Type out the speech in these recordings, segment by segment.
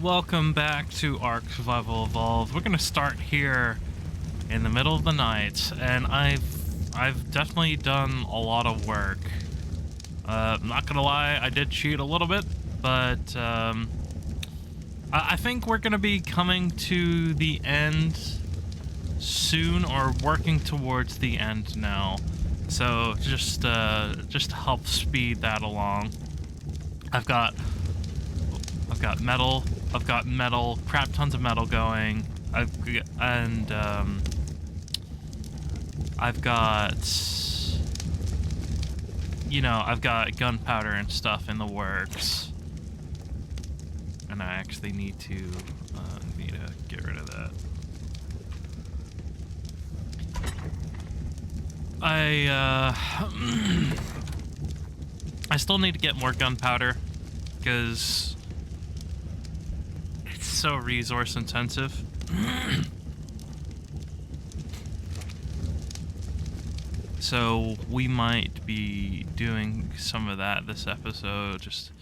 Welcome back to ARK Survival Evolved. We're gonna start here in the middle of the night, and I've definitely done a lot of work. I'm not gonna lie, I did cheat a little bit, but I think we're gonna be coming to the end soon, or working towards the end now. So just to help speed that along, I've got metal. I've got metal, crap tons of metal going. I've got gunpowder and stuff in the works. And I actually need to get rid of that. I still need to get more gunpowder because it's so resource intensive. So we might be doing some of that this episode, just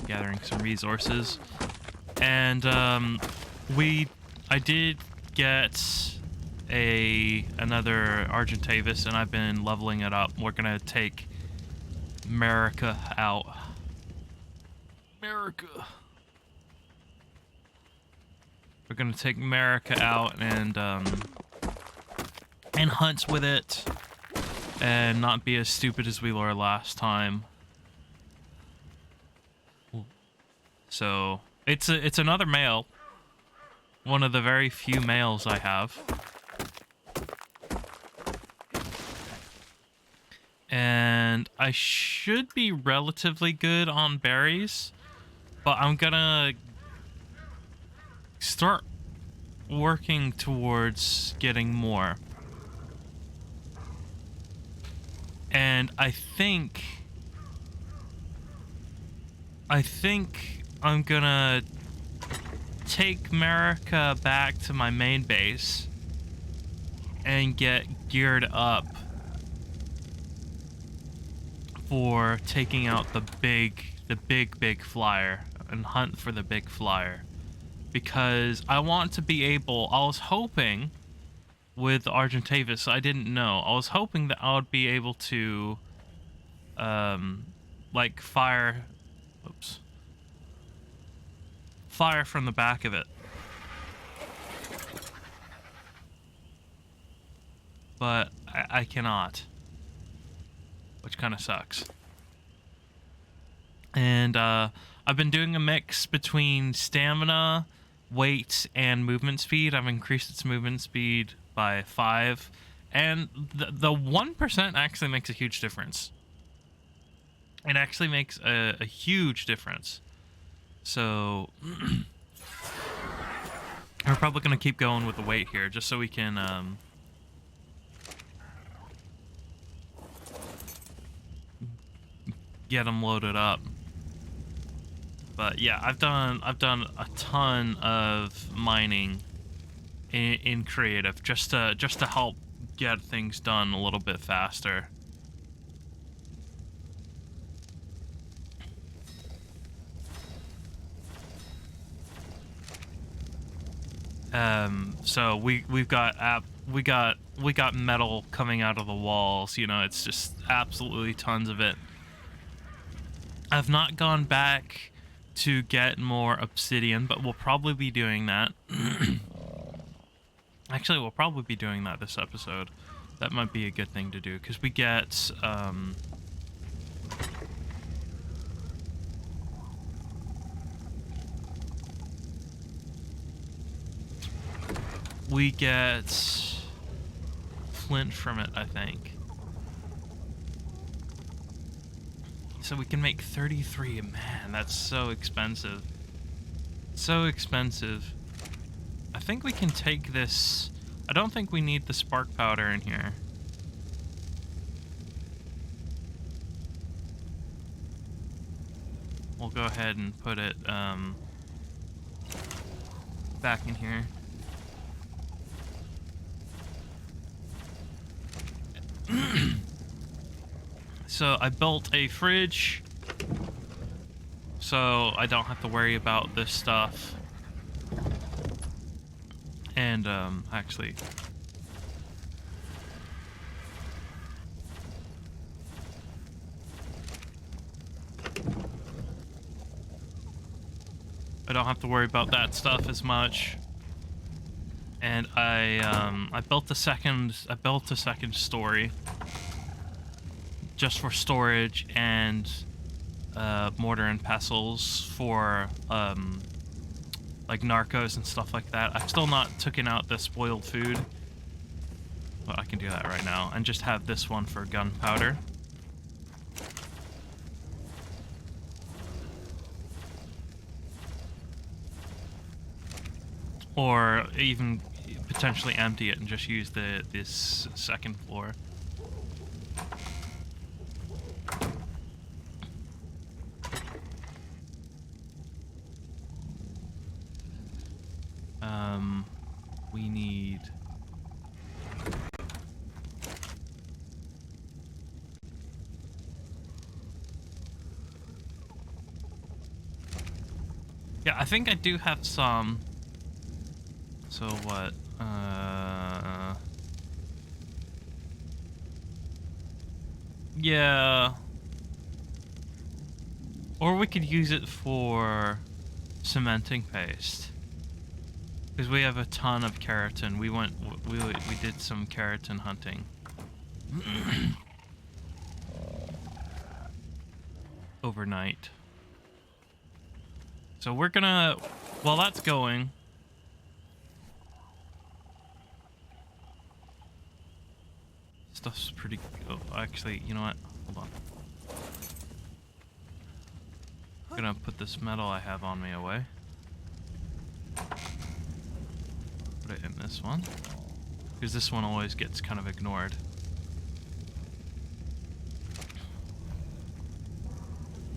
gathering some resources. And I did get another Argentavis, and I've been leveling it up. We're gonna take America out. We're gonna take America out and hunt with it, and not be as stupid as we were last time. So it's another male. One of the very few males I have. And I should be relatively good on berries, but I'm gonna start working towards getting more. And I think I'm gonna take America back to my main base and get geared up for taking out the big flyer and hunt for the big flyer, because I want to be able, I was hoping with Argentavis, I didn't know, I was hoping that I would be able to like fire from the back of it, but I cannot, which kind of sucks. And I've been doing a mix between stamina, weight, and movement speed. I've increased its movement speed by 5, and the 1% actually makes a huge difference. It actually makes a huge difference. So we're probably going to keep going with the weight here, just so we can get them loaded up. But yeah, I've done a ton of mining in creative, just to help get things done a little bit faster. So we got metal coming out of the walls. You know, it's just absolutely tons of it. I've not gone back to get more obsidian, but we'll probably be doing that. Actually, we'll probably be doing that this episode. That might be a good thing to do, because we get flint from it, I think. So we can make 33. Man, that's so expensive. So expensive. I think we can take this. I don't think we need the spark powder in here. We'll go ahead and put it back in here. So I built a fridge so I don't have to worry about this stuff. And actually, I don't have to worry about that stuff as much. And I built a second story just for storage and mortar and pestles for like narcos and stuff like that. I've still not taken out the spoiled food, but I can do that right now and just have this one for gunpowder. Or even potentially empty it and just use this second floor. We need... Yeah, I think I do have some. So what? Yeah. Or we could use it for cementing paste. Because we have a ton of keratin. We did some keratin hunting. Overnight. So we're gonna... While that's going... Stuff's pretty... Oh, actually, you know what? Hold on. I'm gonna put this metal I have on me away. Put it in this one. Because this one always gets kind of ignored.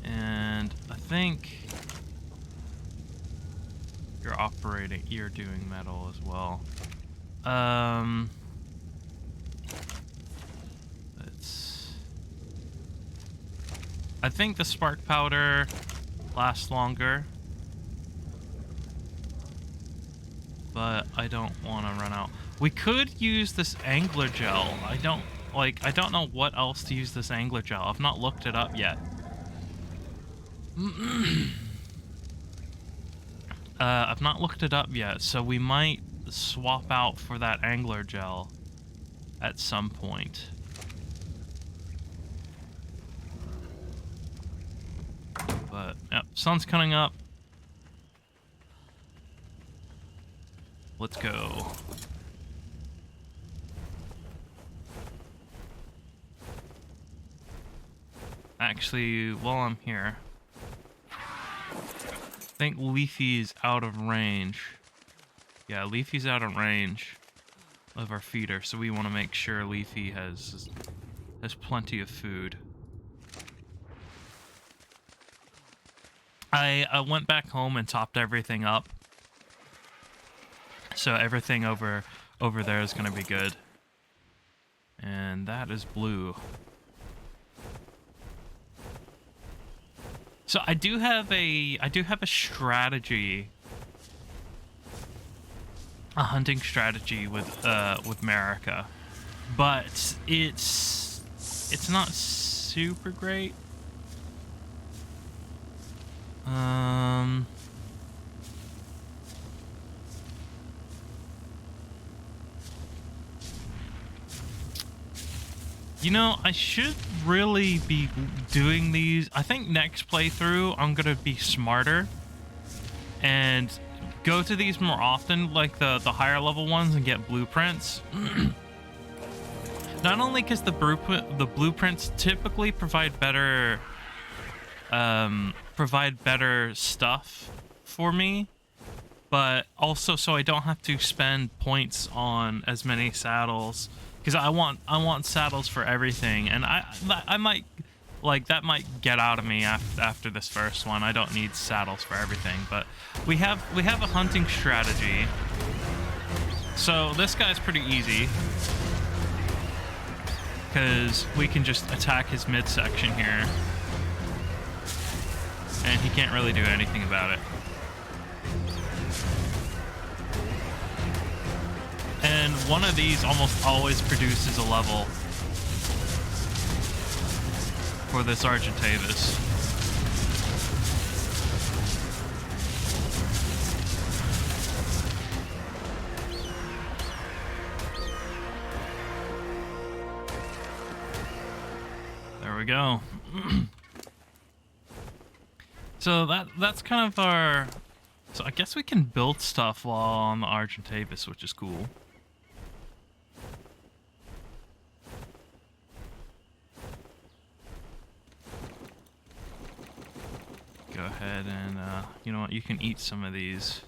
And I think... You're doing metal as well. I think the spark powder lasts longer, but I don't want to run out. We could use this angler gel. I don't know what else to use this angler gel. I've not looked it up yet. I've not looked it up yet, so we might swap out for that angler gel at some point. But, yep, sun's coming up. Let's go. Actually, while I'm here, I think Leafy's out of range. Yeah, Leafy's out of range of our feeder, so we want to make sure Leafy has plenty of food. I went back home and topped everything up, so everything over there is gonna be good. And that is blue. So I do have a strategy, a hunting strategy with America, but it's not super great. You know, I should really be doing these. I think next playthrough, I'm gonna be smarter and go to these more often, like the higher level ones, and get blueprints. Not only because the blueprints typically provide better stuff for me, but also so I don't have to spend points on as many saddles. Because I want saddles for everything, and I might, like, that might get out of me after this first one. I don't need saddles for everything, but we have a hunting strategy. So this guy's pretty easy, because we can just attack his midsection here, and he can't really do anything about it. one of these almost always produces a level for this Argentavis. There we go. So that's kind of our... So I guess we can build stuff while on the Argentavis, which is cool. Go ahead and, you know what, you can eat some of these.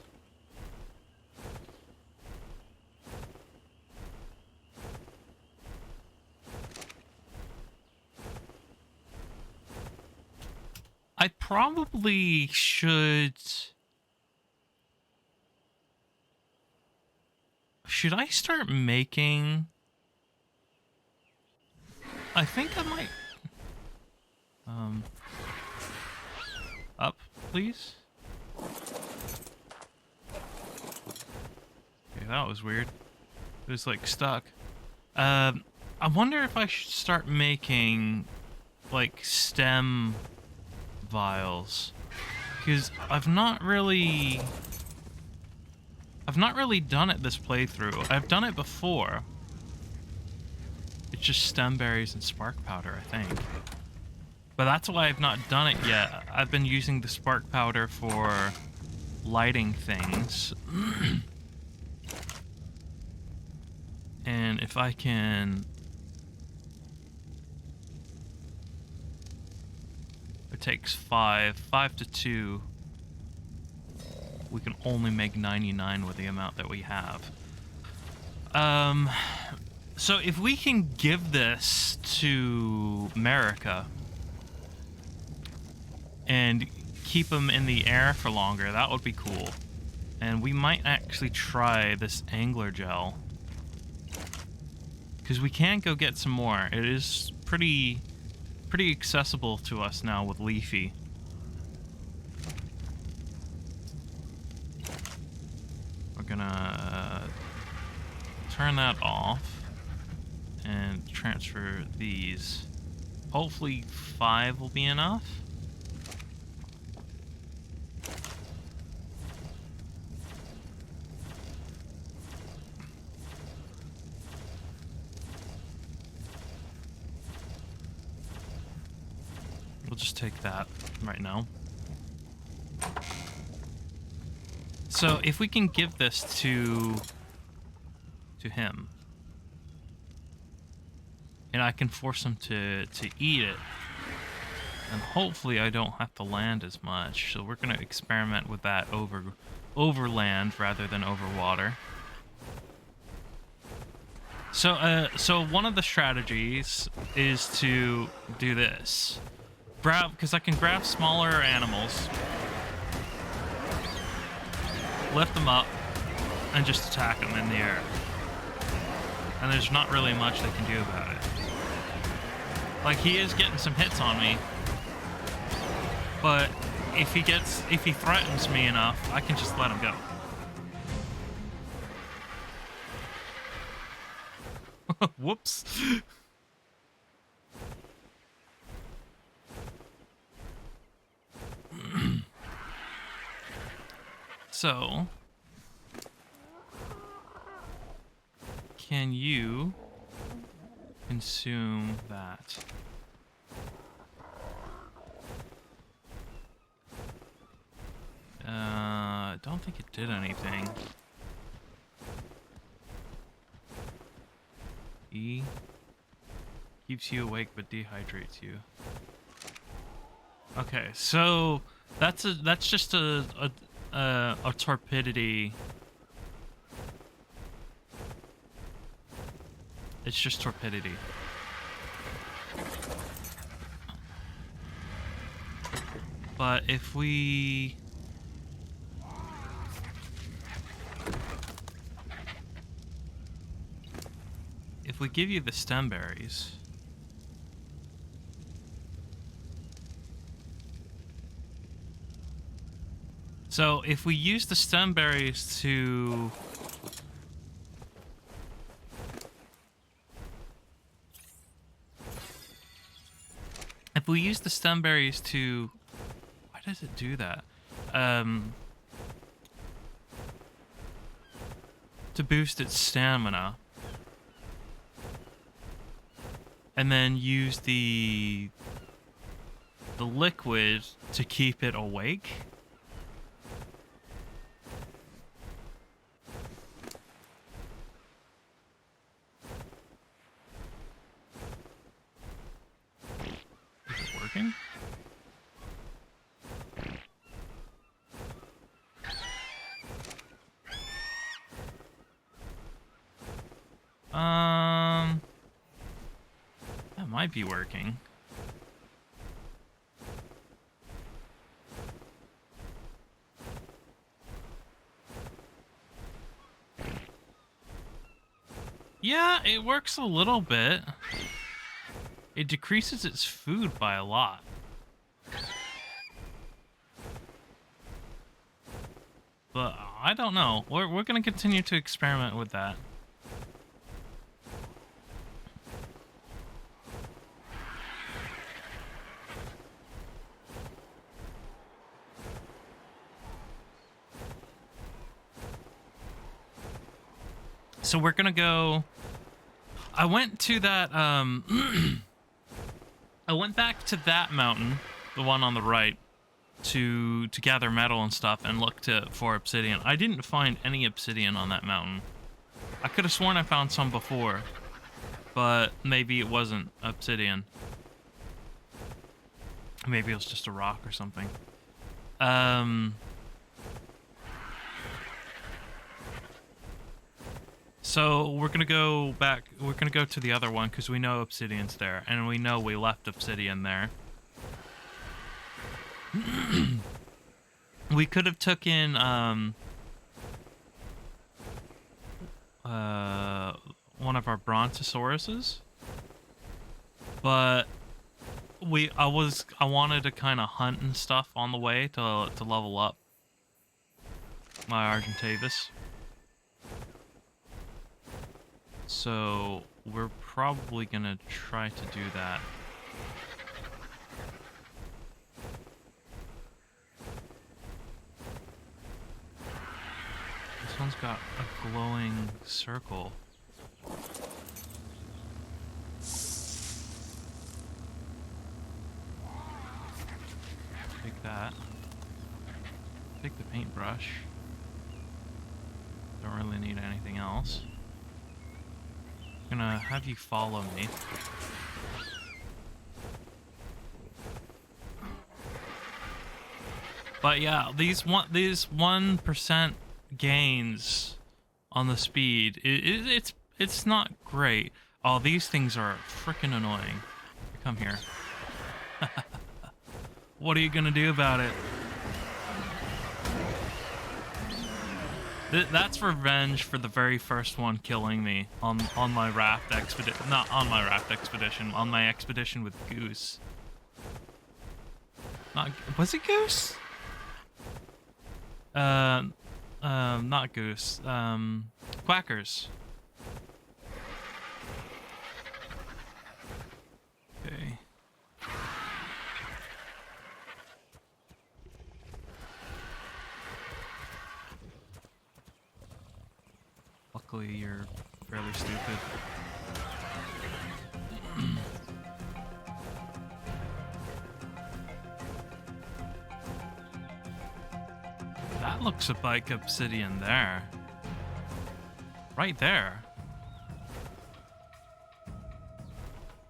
I probably should... Should I start making... I think I might... Up, please? Okay, that was weird. It was, like, stuck. I wonder if I should start making, like, stem vials. Because I've not really done it this playthrough. I've done it before. It's just stem berries and spark powder, I think. But that's why I've not done it yet. I've been using the spark powder for lighting things. And if I can... It takes 5 to 2. We can only make 99 with the amount that we have. So if we can give this to America and keep them in the air for longer, that would be cool. And we might actually try this angler gel, because we can go get some more. It is pretty accessible to us now with Leafy. We're gonna turn that off and transfer these. Hopefully 5 will be enough. We'll just take that right now. So if we can give this to him, and I can force him to eat it, and hopefully I don't have to land as much. So we're gonna experiment with that over land rather than over water. So one of the strategies is to do this. Because I can grab smaller animals, lift them up, and just attack them in the air. And there's not really much they can do about it. Like, he is getting some hits on me, but if he threatens me enough, I can just let him go. Whoops. So, can you consume that? I don't think it did anything. E keeps you awake but dehydrates you. Okay, so that's just a torpidity. It's just torpidity. But if we give you the stem berries, so if we use the stem berries to we use the stem berries to... Why does it do that? To boost its stamina. And then use the liquid to keep it awake. Is it working? That might be working. Yeah, it works a little bit. It decreases its food by a lot. But I don't know. We're gonna continue to experiment with that. So we're gonna go... I went to that, I went back to that mountain, the one on the right, to gather metal and stuff and look for obsidian. I didn't find any obsidian on that mountain. I could have sworn I found some before, but maybe it wasn't obsidian. Maybe it was just a rock or something. So we're gonna go back. We're gonna go to the other one because we know obsidian's there, and we know we left obsidian there. We could have taken one of our brontosauruses, but I wanted to kind of hunt and stuff on the way to level up my Argentavis. So we're probably gonna try to do that. This one's got a glowing circle. Take that. Take the paintbrush. Don't really need anything else. I'm gonna have you follow me. But yeah, these 1% gains on the speed, it's not great. Oh, these things are freaking annoying. Come here. What are you gonna do about it? That's revenge for the very first one killing me on my raft expedition. Not on my raft expedition, on my expedition with Goose. Was it Goose? Not Goose. Quackers. Okay. Luckily, you're fairly stupid. That looks like obsidian there. Right there.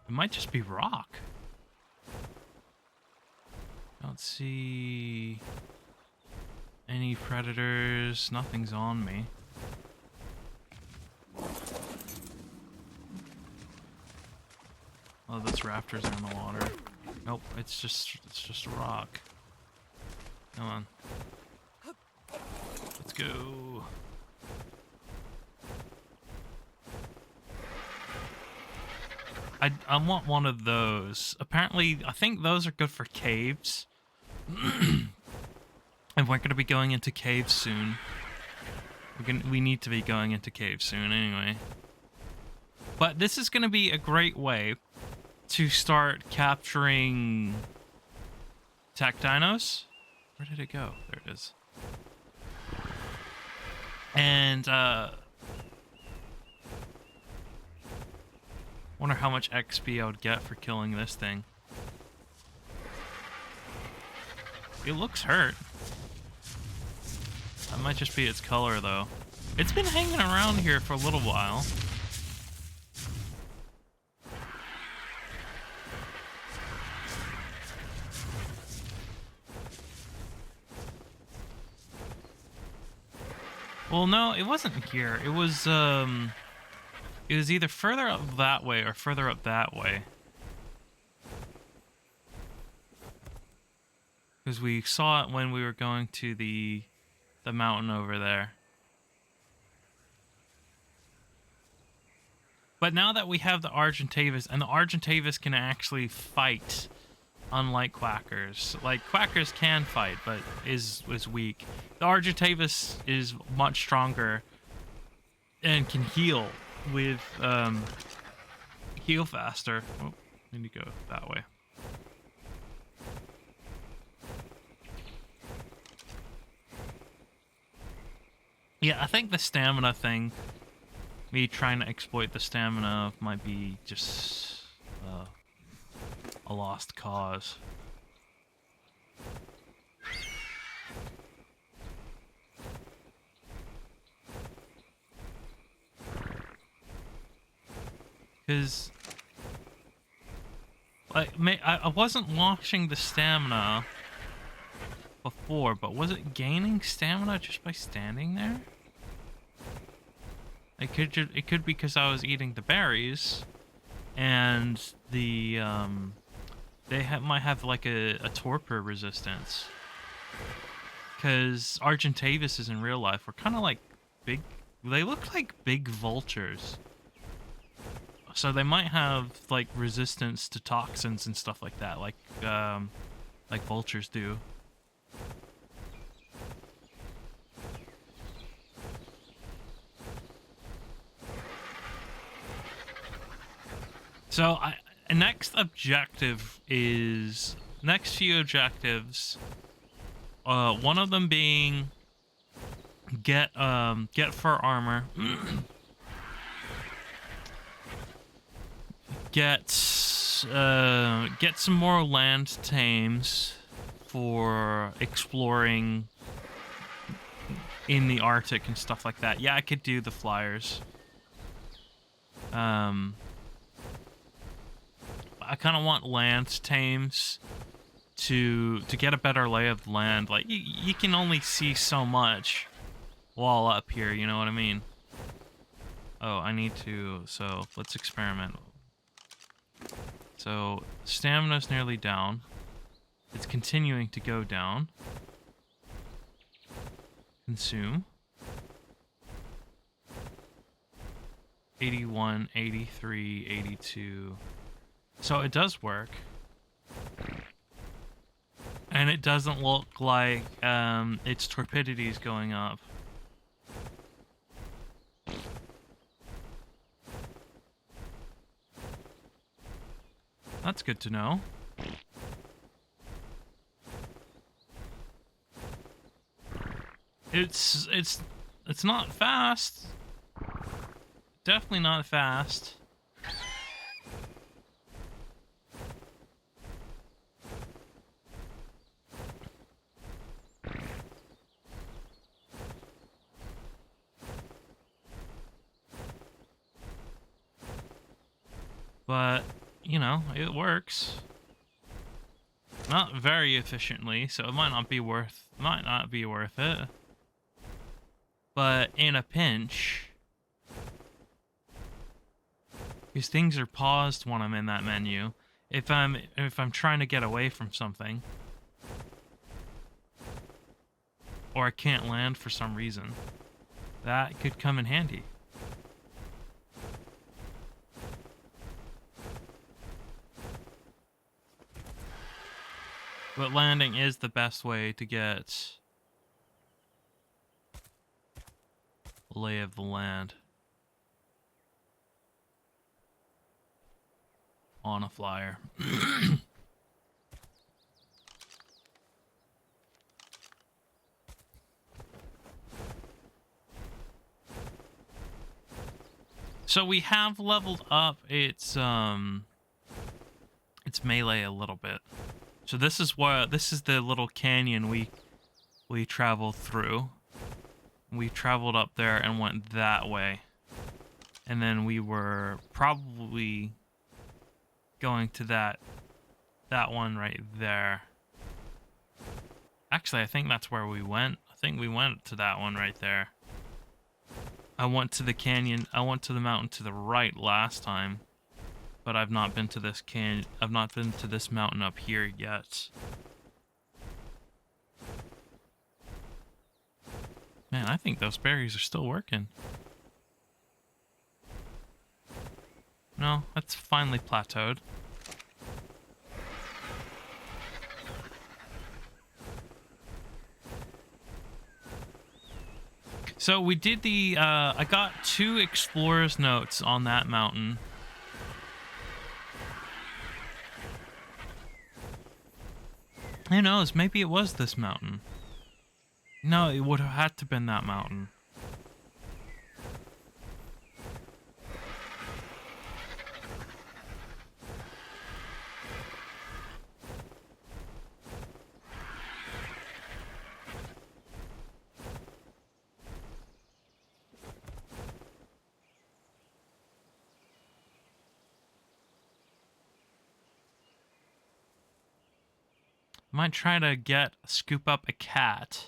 It might just be rock. Don't see any predators. Nothing's on me. Oh, this raptor's in the water. Nope, it's just a rock. Come on. Let's go. I want one of those. Apparently, I think those are good for caves. And we're gonna be going into caves soon. We need to be going into caves soon anyway. But this is gonna be a great way to start capturing tech dinos. Where did it go? There it is. And wonder how much XP I would get for killing this thing. It looks hurt. That might just be its color, though. It's been hanging around here for a little while. Well, no, it wasn't here. It was either further up that way or further up that way. Because we saw it when we were going to the mountain over there. But now that we have the Argentavis, and the Argentavis can actually fight, unlike Quackers. Like, Quackers can fight, but is weak. The Argentavis is much stronger and can heal with, heal faster. Oh, need to go that way. Yeah, I think the stamina thing, me trying to exploit the stamina might be just a lost cause. Because, like, I wasn't watching the stamina before, but was it gaining stamina just by standing there? It could be because I was eating the berries, and the might have like a torpor resistance. Because Argentavises in real life were kind of like big. They look like big vultures. So they might have like resistance to toxins and stuff like that, like vultures do. So next few objectives, one of them being get fur armor, get some more land tames for exploring in the Arctic and stuff like that. Yeah, I could do the flyers. I kind of want land tames to get a better lay of the land. Like, you can only see so much while up here, you know what I mean? Oh, I need to, so let's experiment. So, stamina's nearly down. It's continuing to go down. Consume. 81, 83, 82... So it does work. And it doesn't look like its torpidity is going up. That's good to know. It's not fast. Definitely not fast. But, you know, it works. Not very efficiently, so it might not be worth it. But in a pinch, because things are paused when I'm in that menu. If I'm trying to get away from something, or I can't land for some reason, that could come in handy. But landing is the best way to get a lay of the land. on a flyer. So we have leveled up its melee a little bit. So this is the little canyon we traveled through. We traveled up there and went that way. And then we were probably going to that one right there. Actually, I think that's where we went. I think we went to that one right there. I went to the canyon. I went to the mountain to the right last time, but I've not been to this canyon. I've not been to this mountain up here yet. Man, I think those berries are still working. No, that's finally plateaued. So we did the, I got 2 explorer's notes on that mountain. Who knows, maybe it was this mountain. No, it would have had to been that mountain. Might try to scoop up a cat.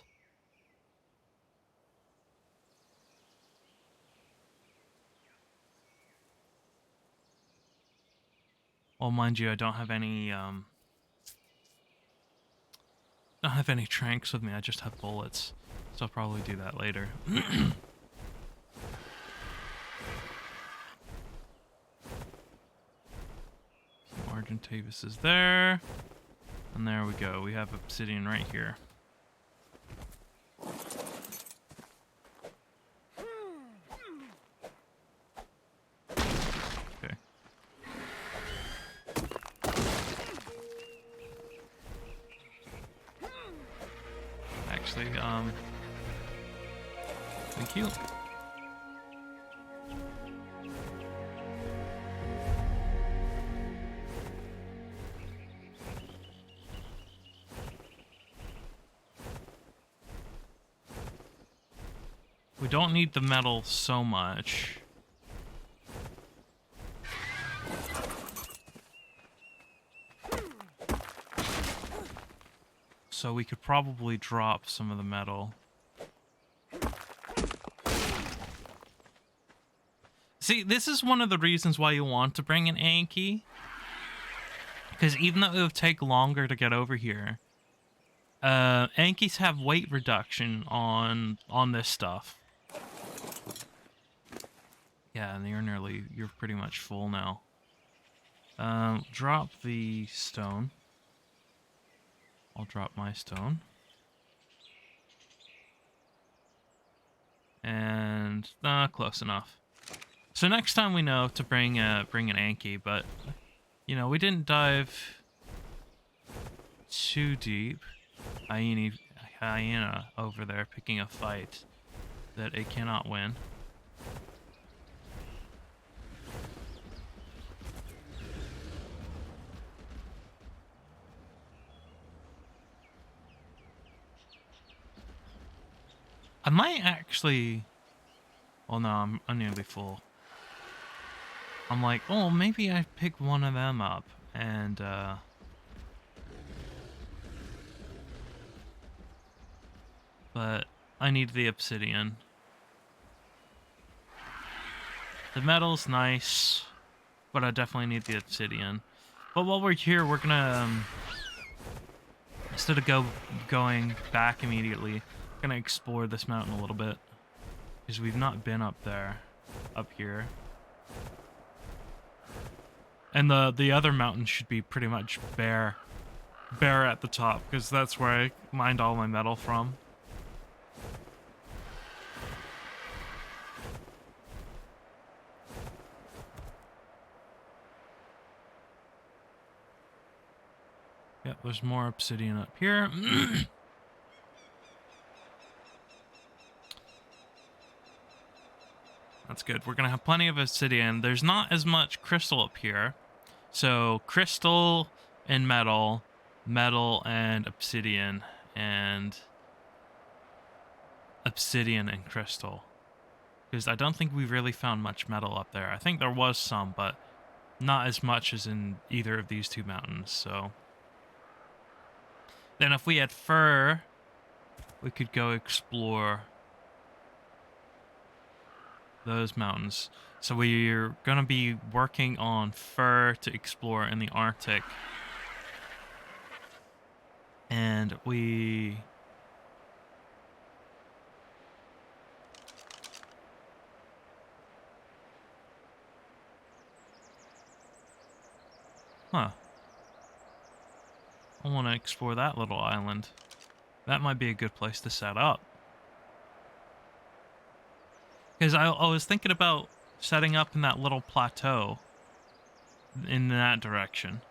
Well, mind you, I don't have any tranks with me. I just have bullets, so I'll probably do that later. Argentavis is there. And there we go. We have obsidian right here. Okay. Actually, thank you. We don't need the metal so much. So we could probably drop some of the metal. See, this is one of the reasons why you want to bring an Anki. Because even though it would take longer to get over here, Ankis have weight reduction on this stuff. Yeah, and you're pretty much full now. Drop the stone. I'll drop my stone. And, close enough. So next time we know to bring an Anki, but, you know, we didn't dive too deep. Hyena over there picking a fight that it cannot win. I might actually... Well, no, I'm nearly full. I'm like, oh, maybe I pick one of them up and, but I need the obsidian. The metal's nice, but I definitely need the obsidian. But while we're here, we're gonna, instead of going back immediately, we're gonna explore this mountain a little bit. Because we've not been up here. And the other mountain should be pretty much bare at the top, because that's where I mined all my metal from. There's more obsidian up here. That's good. We're going to have plenty of obsidian. There's not as much crystal up here. So crystal and metal, metal and obsidian, and obsidian and crystal. Because I don't think we've really found much metal up there. I think there was some, but not as much as in either of these two mountains. So then if we had fur, we could go explore those mountains. So we're going to be working on fur to explore in the Arctic. And we... Huh. I want to explore that little island. That might be a good place to set up. Because I was thinking about setting up in that little plateau in that direction.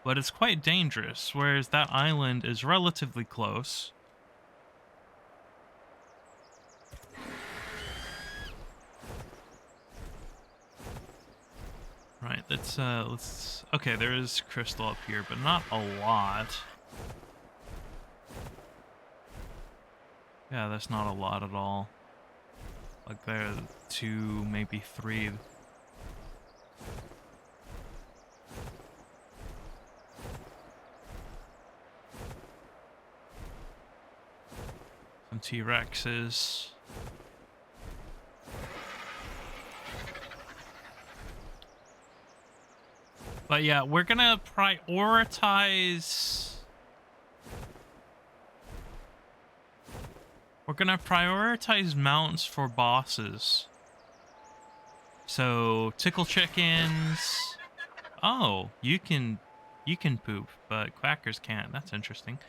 But it's quite dangerous, whereas that island is relatively close. Right, let's... Okay, there is crystal up here, but not a lot. Yeah, that's not a lot at all. Like, there are 2, maybe 3. Some T-Rexes. But yeah, we're gonna prioritize... We're gonna prioritize mounts for bosses. So, tickle chickens... Oh, you can poop, but quackers can't. That's interesting.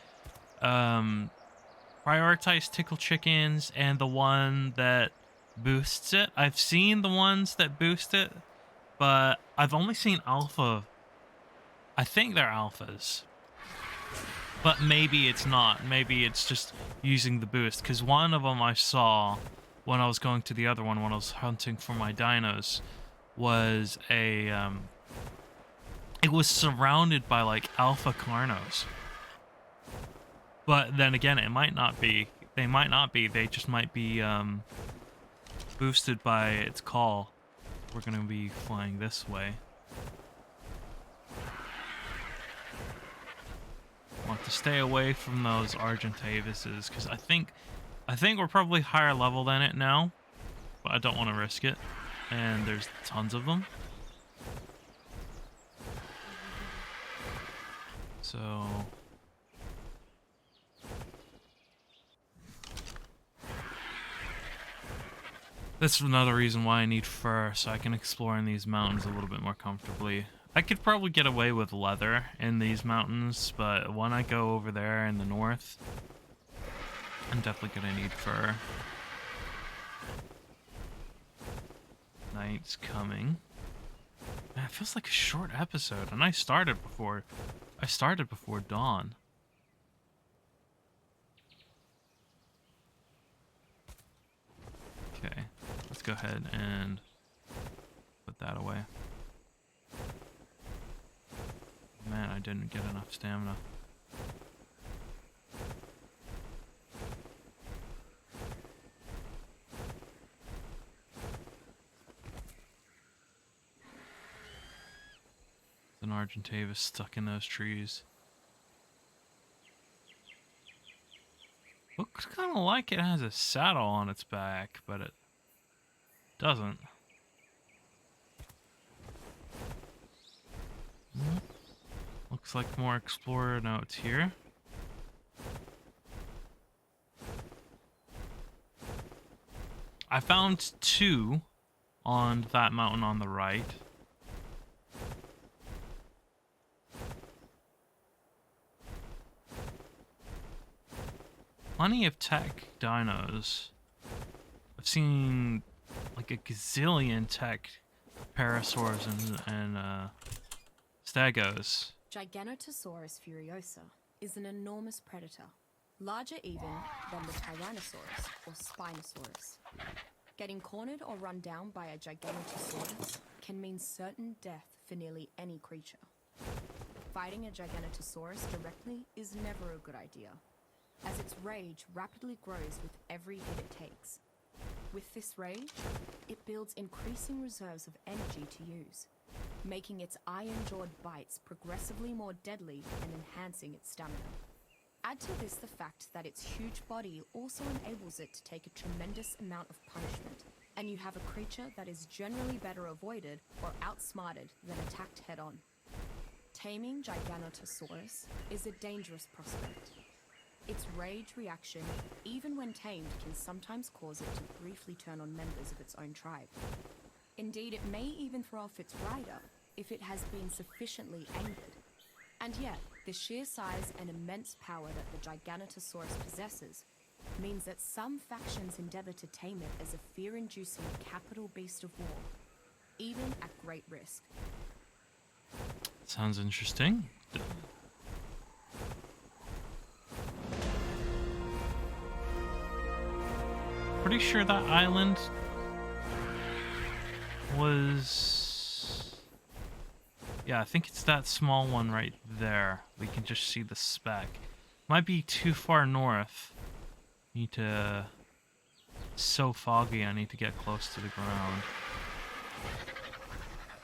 Prioritize tickle chickens and the one that boosts it. I've seen the ones that boost it, but I've only seen alpha. I think they're alphas. But maybe it's not. Maybe it's just using the boost. Because one of them I saw when I was going to the other one when I was hunting for my dinos was a... it was surrounded by, like, alpha carnos. But then again, it might not be. They might not be. They just might be boosted by its call. We're going to be flying this way. Want to stay away from those Argentavises because I think we're probably higher level than it now, but I don't want to risk it. And there's tons of them. So that's another reason why I need fur, so I can explore in these mountains a little bit more comfortably. I could probably get away with leather in these mountains, but when I go over there in the north, I'm definitely gonna need fur. Night's coming. Man, it feels like a short episode, and I started before dawn. Okay, let's go ahead and put that away. Man, I didn't get enough stamina. An Argentavis stuck in those trees. Looks kind of like it has a saddle on its back, but it doesn't. Looks like more explorer notes here. I found 2 on that mountain on the right. Plenty of tech dinos. I've seen like a gazillion tech parasaurs and stegos. Giganotosaurus furiosa is an enormous predator, larger even than the Tyrannosaurus or Spinosaurus. Getting cornered or run down by a Giganotosaurus can mean certain death for nearly any creature. Fighting a Giganotosaurus directly is never a good idea, as its rage rapidly grows with every hit it takes. With this rage, it builds increasing reserves of energy to use, making its iron-jawed bites progressively more deadly and enhancing its stamina. Add to this the fact that its huge body also enables it to take a tremendous amount of punishment, and you have a creature that is generally better avoided or outsmarted than attacked head-on. Taming Giganotosaurus is a dangerous prospect. Its rage reaction, even when tamed, can sometimes cause it to briefly turn on members of its own tribe. Indeed, it may even throw off its rider if it has been sufficiently angered. And yet, the sheer size and immense power that the Giganotosaurus possesses means that some factions endeavor to tame it as a fear-inducing capital beast of war, even at great risk. Sounds interesting. Pretty sure that island was... Yeah, I think it's that small one right there. We can just see the speck. Might be too far north. Need to... It's so foggy, I need to get close to the ground.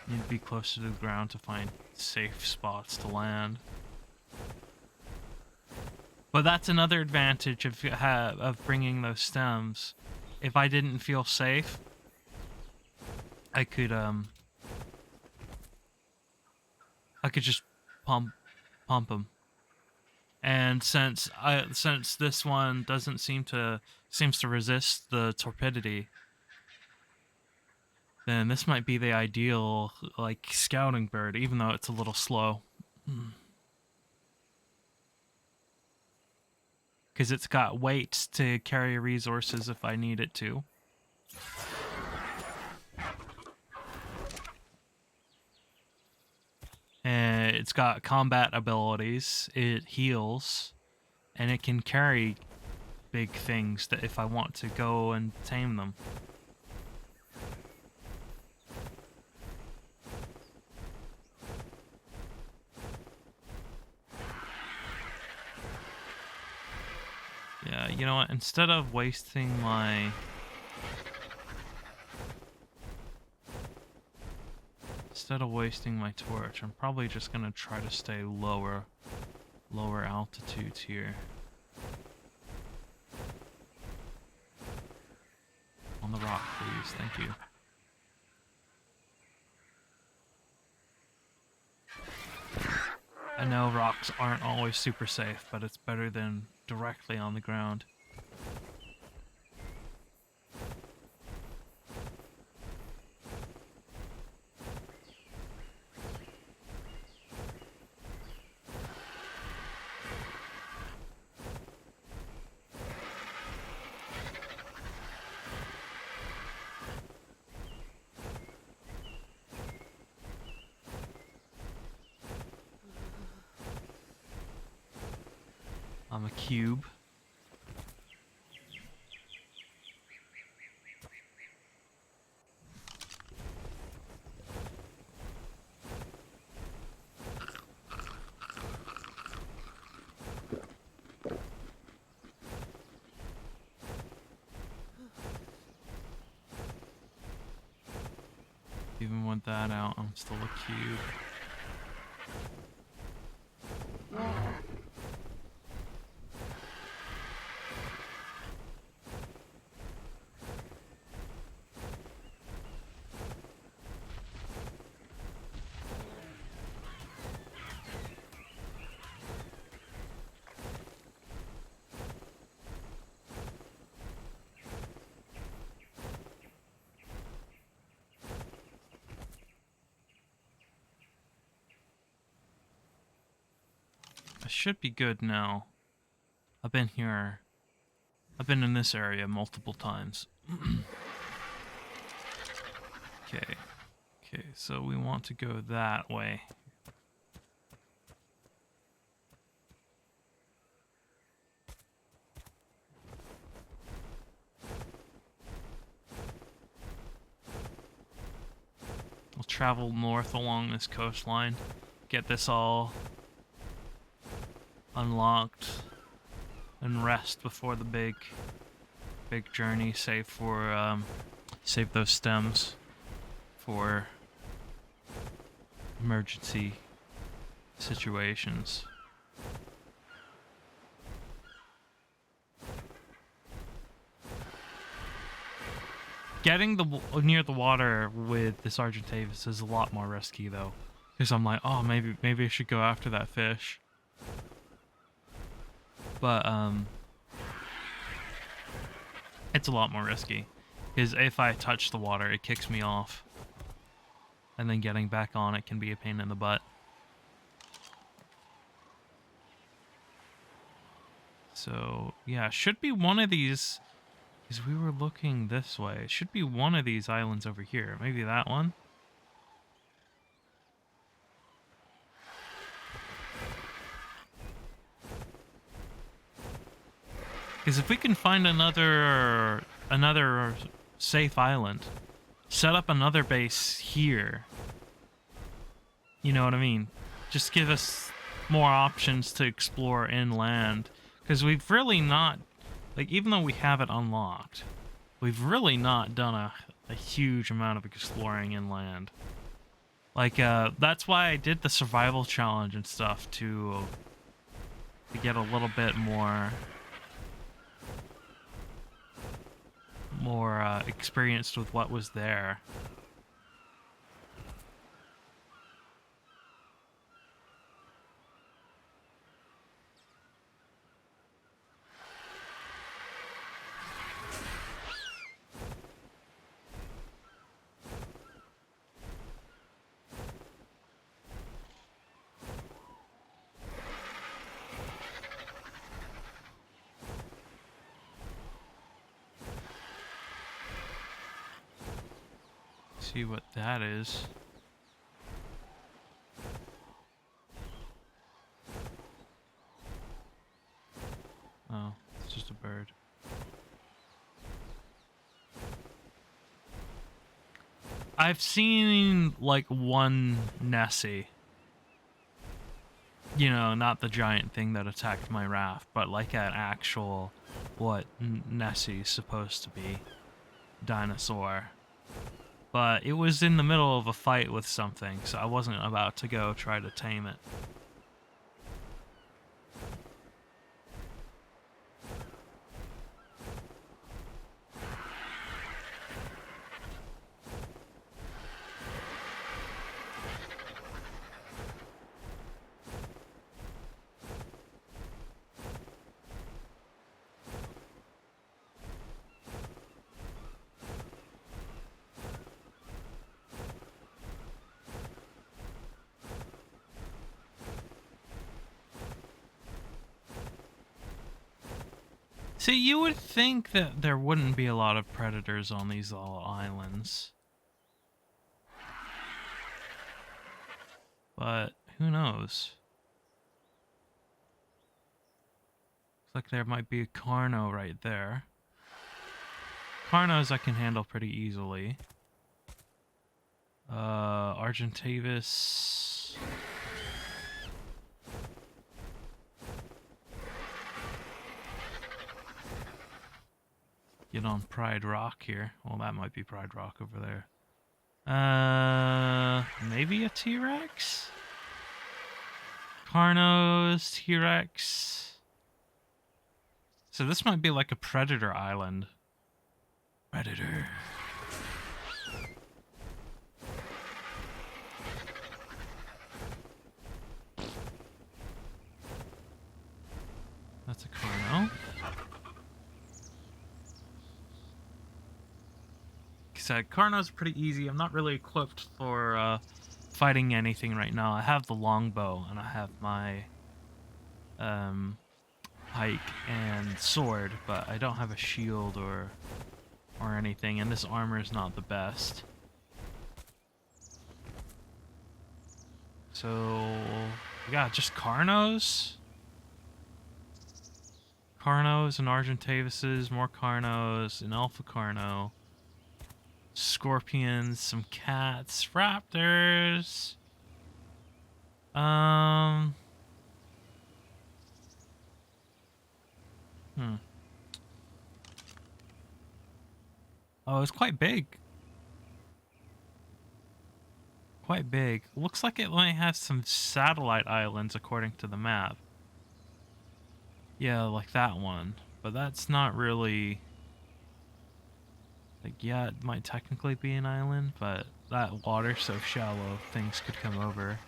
Need to be close to the ground to find safe spots to land. But that's another advantage of bringing those stems. If I didn't feel safe, I could just pump them. And since this one seems to resist the torpidity, then this might be the ideal like scouting bird, even though it's a little slow. Because it's got weight to carry resources if I need it to. And it's got combat abilities, it heals, and it can carry big things that if I want to go and tame them. Yeah, you know what? Instead of wasting my... torch, I'm probably just gonna try to stay lower altitudes here. On the rock, please. Thank you. I know rocks aren't always super safe, but it's better than directly on the ground. I'm a cube. Even with that out, I'm still a cube. I should be good now. I've been here. I've been in this area multiple times. Okay. Okay, so we want to go that way. travel north along this coastline, get this all unlocked, and rest before the big journey. Save those stems for emergency situations. Getting near the water with this Argentavis is a lot more risky though, because I'm like, oh, maybe I should go after that fish. But it's a lot more risky, because if I touch the water, it kicks me off, and then getting back on it can be a pain in the butt. So yeah, should be one of these. Because we were looking this way. It should be one of these islands over here. Maybe that one? Because if we can find another safe island, set up another base here, you know what I mean? Just give us more options to explore inland. Because we've really not... Like, even though we have it unlocked, we've really not done a huge amount of exploring inland. Like, that's why I did the survival challenge and stuff, to get a little bit more experienced with what was there. See what that is. Oh, it's just a bird. I've seen like one Nessie. You know, not the giant thing that attacked my raft, but like an actual, what Nessie's supposed to be, dinosaur. But it was in the middle of a fight with something, so I wasn't about to go try to tame it. See, you would think that there wouldn't be a lot of predators on these little islands. But who knows? Looks like there might be a Carno right there. Carnos I can handle pretty easily. Argentavis... Get on Pride Rock here. Well, that might be Pride Rock over there. Maybe a T-Rex? Carnos, T-Rex. So this might be like a predator island. Predator. That's a Carno. Carno's pretty easy. I'm not really equipped for fighting anything right now. I have the longbow and I have my pike and sword, but I don't have a shield or anything, and this armor is not the best. So yeah, just Carnos. Carnos and Argentavises, more Carnos, an Alpha Carno. Scorpions, some cats, raptors. Hmm. Oh, it's quite big. Quite big. Looks like it might have some satellite islands according to the map. Yeah, like that one. But that's not really... Like, yeah, it might technically be an island, but that water's so shallow, things could come over.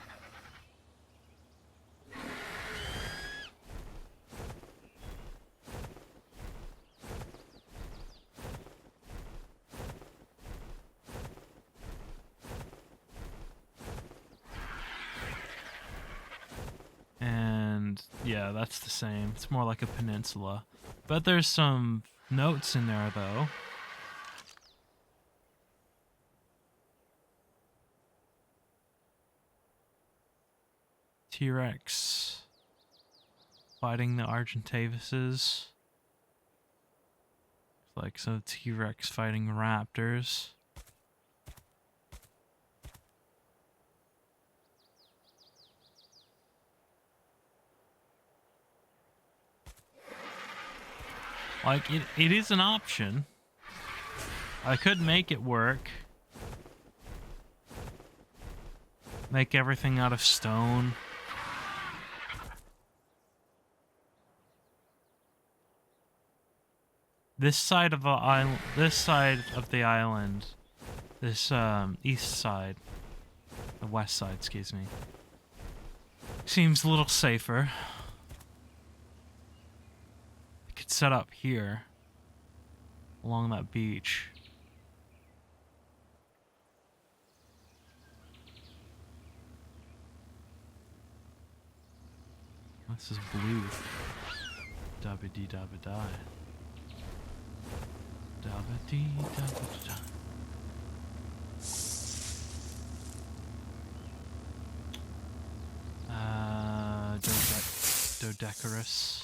And yeah, that's the same. It's more like a peninsula. But there's some notes in there, though. T-Rex fighting the Argentavises. Like some T-Rex fighting raptors. Like, it is an option. I could make it work. Make everything out of stone. This side of the island, this east side, the west side, excuse me, seems a little safer. I could set up here, along that beach. This is blue. Dabba dee dabba die. Dabba dee dabba da. Dodecarus.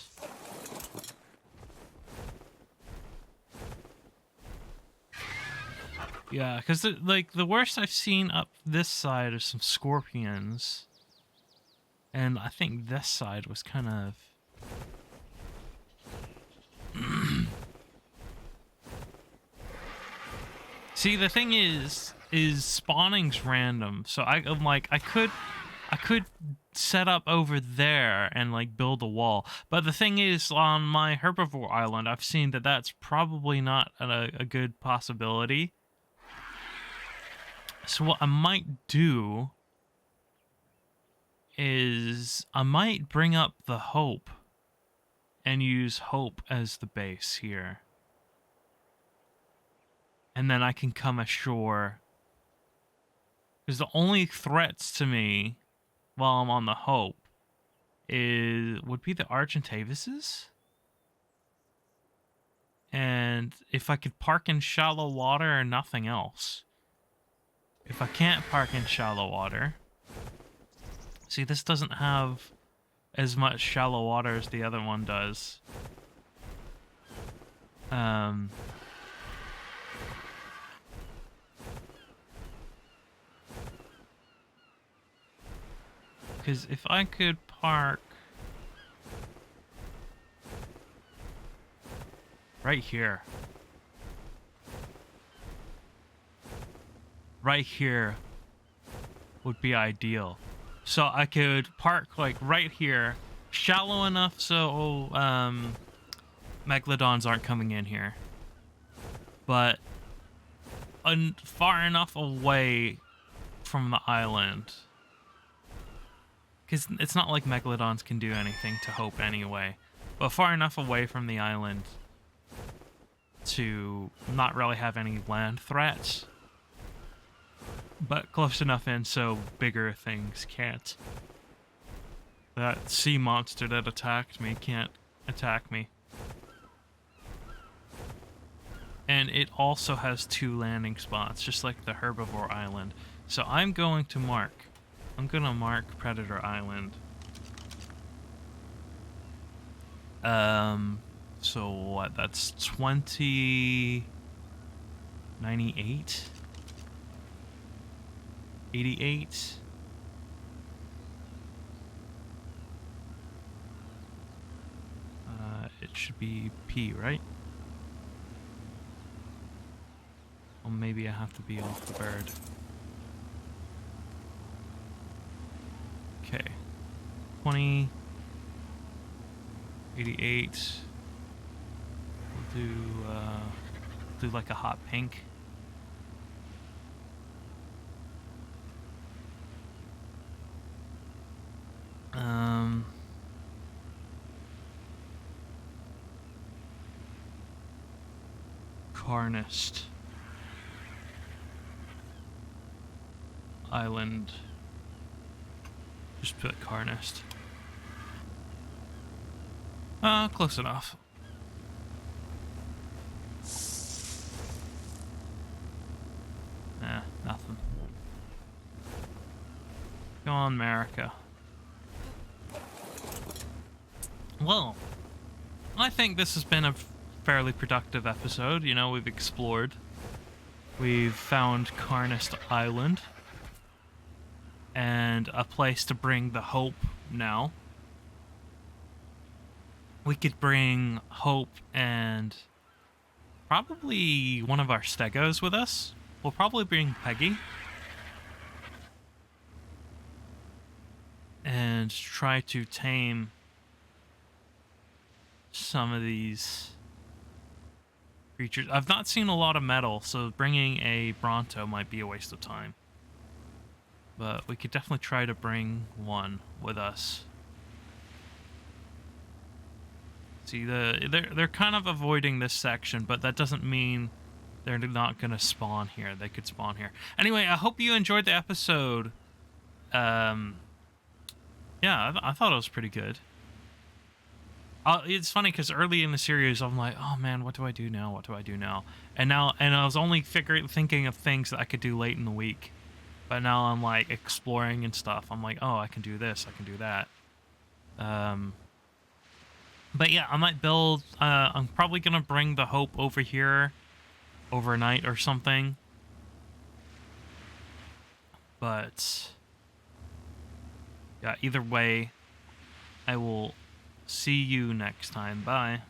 Yeah, because like the worst I've seen up this side is some scorpions, and I think this side was kind of. See, the thing is spawning's random, so I'm like I could set up over there and like build a wall. But the thing is, on my herbivore island, I've seen that that's probably not a good possibility. So what I might do is I might bring up the Hope and use Hope as the base here. And then I can come ashore. Because the only threats to me while I'm on the Hope would be the Argentavises. And if I could park in shallow water or nothing else. If I can't park in shallow water... See, this doesn't have as much shallow water as the other one does. Because if I could park right here. Right here would be ideal. So I could park like right here, shallow enough so megalodons aren't coming in here, but far enough away from the island, because it's not like megalodons can do anything to Hope anyway, but far enough away from the island to not really have any land threats, but close enough in so bigger things can't. That sea monster that attacked me can't attack me. And it also has 2 landing spots, just like the herbivore island. So I'm going to mark Predator Island. So what, that's 2098? 88. It should be P, right? Or maybe I have to be off the bird. Okay. 20. 88. We'll do like a hot pink. Carnist Island. Just put Carnist. Close enough. Nothing. Go on, America. Well, I think this has been a fairly productive episode. You know, we've explored. We've found Carnist Island. And a place to bring the Hope now. We could bring Hope and probably one of our stegos with us. We'll probably bring Peggy. And try to tame some of these creatures. I've not seen a lot of metal, so bringing a Bronto might be a waste of time. But we could definitely try to bring one with us. See, they're kind of avoiding this section, but that doesn't mean they're not going to spawn here. They could spawn here. Anyway, I hope you enjoyed the episode. Yeah, I thought it was pretty good. It's funny because early in the series, I'm like, oh man, what do I do now? What do I do now? And I was only thinking of things that I could do late in the week. But now I'm like exploring and stuff. I'm like, oh, I can do this. I can do that. But yeah, I might build. I'm probably gonna bring the Hope over here overnight or something. But yeah, either way, I will see you next time. Bye.